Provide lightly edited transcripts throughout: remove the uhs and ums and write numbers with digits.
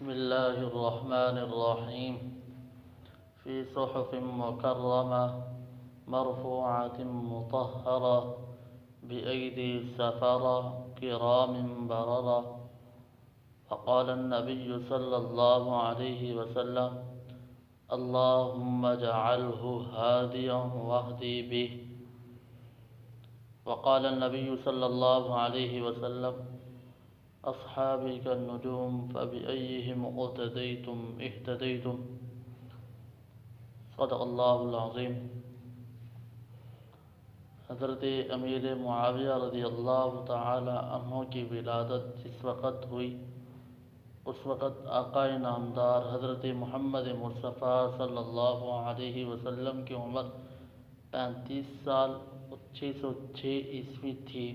بسم الله الرحمن الرحيم في صحف مكرمة مرفوعة مطهرة بأيدي سفرة كرام بررة. فقال النبي صلى الله عليه وسلم: اللهم اجعله هاديا واهدي به. وقال النبي صلى الله عليه وسلم: اصحابی کالنجوم فبأیہم اقتدیتم اہتدیتم. صدق اللہ العظیم. حضرت امیر معاویہ رضی اللہ تعالی عنہ کی ولادت جس وقت ہوئی اس وقت آقا نامدار حضرت محمد مصطفیٰ صلی اللہ علیہ وسلم کی عمر 35 سال 606 عیسوی تھی،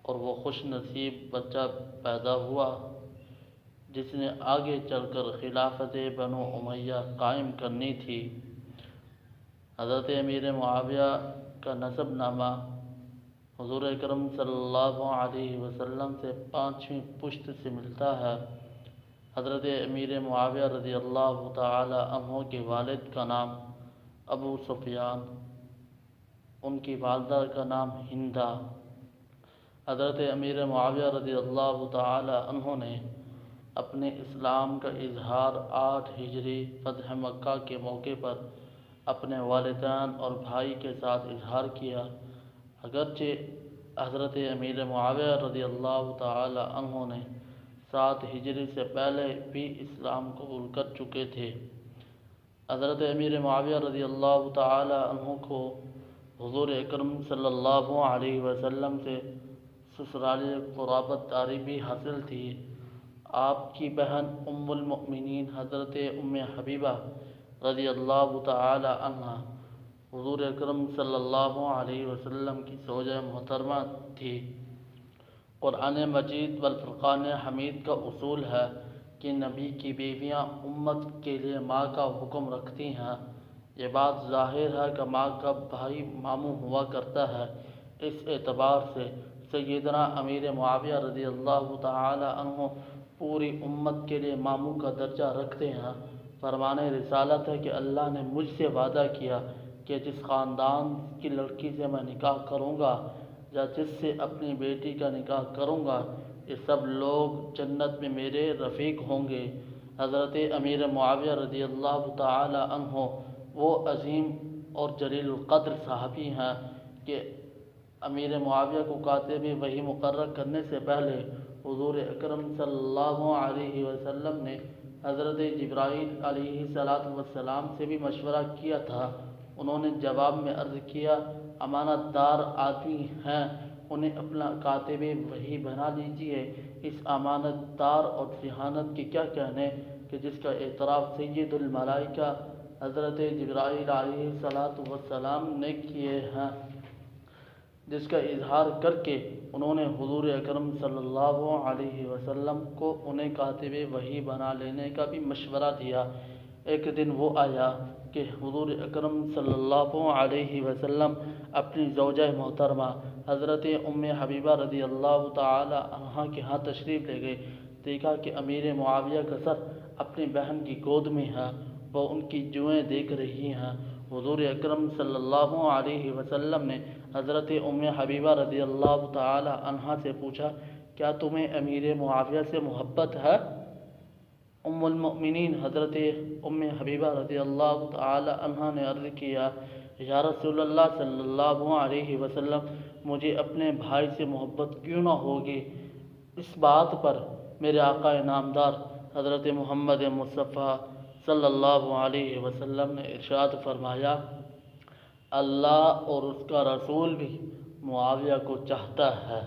اور وہ خوش نصیب بچہ پیدا ہوا جس نے آگے چل کر خلافت بنو امیہ قائم کرنی تھی. حضرت امیر معاویہ کا نسب نامہ حضور اکرم صلی اللہ علیہ وسلم سے 5ویں پشت سے ملتا ہے. حضرت امیر معاویہ رضی اللہ تعالی عنہ کے والد کا نام ابو سفیان، ان کی والدہ کا نام ہندہ. حضرت امیر معاویہ رضی اللہ تعالی عنہ نے اپنے اسلام کا اظہار 8 ہجری فتح مکہ کے موقع پر اپنے والدین اور بھائی کے ساتھ اظہار کیا. اگرچہ حضرت امیر معاویہ رضی اللہ تعالی عنہ نے 7 ہجری سے پہلے بھی اسلام قبول کر چکے تھے. حضرت امیر معاویہ رضی اللہ تعالی عنہ کو حضور اکرم صلی اللہ علیہ وسلم سے سسرالی قرابت داری بھی حاصل تھی. آپ کی بہن ام المؤمنین حضرت ام حبیبہ رضی اللہ تعالی عنہ حضور اکرم صلی اللہ علیہ وسلم کی زوجہ محترمہ تھی. قرآن مجید والفرقان حمید کا اصول ہے کہ نبی کی بیویاں امت کے لیے ماں کا حکم رکھتی ہیں. یہ بات ظاہر ہے کہ ماں کا بھائی ماموں ہوا کرتا ہے. اس اعتبار سے سیدنا امیر معاویہ رضی اللہ تعالی عنہ پوری امت کے لیے ماموں کا درجہ رکھتے ہیں. فرمان رسالت ہے کہ اللہ نے مجھ سے وعدہ کیا کہ جس خاندان کی لڑکی سے میں نکاح کروں گا یا جس سے اپنی بیٹی کا نکاح کروں گا، یہ سب لوگ جنت میں میرے رفیق ہوں گے. حضرت امیر معاویہ رضی اللہ تعالی عنہ وہ عظیم اور جلیل القدر صحابی ہیں کہ امیر معاویہ کو کاتب وحی مقرر کرنے سے پہلے حضور اکرم صلی اللہ علیہ وسلم نے حضرت جبرائیل علیہ السلام سے بھی مشورہ کیا تھا. انہوں نے جواب میں عرض کیا: امانت دار آدمی ہیں، انہیں اپنا کاتب وحی بنا لیجئے. اس امانت دار اور ذہانت کے کیا کہنے کہ جس کا اعتراف سید الملائکہ حضرت جبرائیل علیہ السلام نے کیے ہیں، جس کا اظہار کر کے انہوں نے حضور اکرم صلی اللہ علیہ وسلم کو انہیں کاتب وحی بنا لینے کا بھی مشورہ دیا. ایک دن وہ آیا کہ حضور اکرم صلی اللہ علیہ وسلم اپنی زوجہ محترمہ حضرت ام حبیبہ رضی اللہ تعالی عنہ کے ہاں تشریف لے گئے. دیکھا کہ امیر معاویہ کا سر اپنی بہن کی گود میں ہے، وہ ان کی جوئیں دیکھ رہی ہیں. حضور اکرم صلی اللہ علیہ وسلم نے حضرت ام حبیبہ رضی اللہ تعالی عنہ سے پوچھا: کیا تمہیں امیر معاویہ سے محبت ہے؟ ام المؤمنین حضرت ام حبیبہ رضی اللہ تعالی عنہ نے عرض کیا: یا رسول اللہ صلی اللہ علیہ وسلم، مجھے اپنے بھائی سے محبت کیوں نہ ہوگی؟ اس بات پر میرے آقا نامدار حضرت محمد مصطفیٰ صلی اللہ علیہ وسلم نے ارشاد فرمایا: اللہ اور اس کا رسول بھی معاویہ کو چاہتا ہے.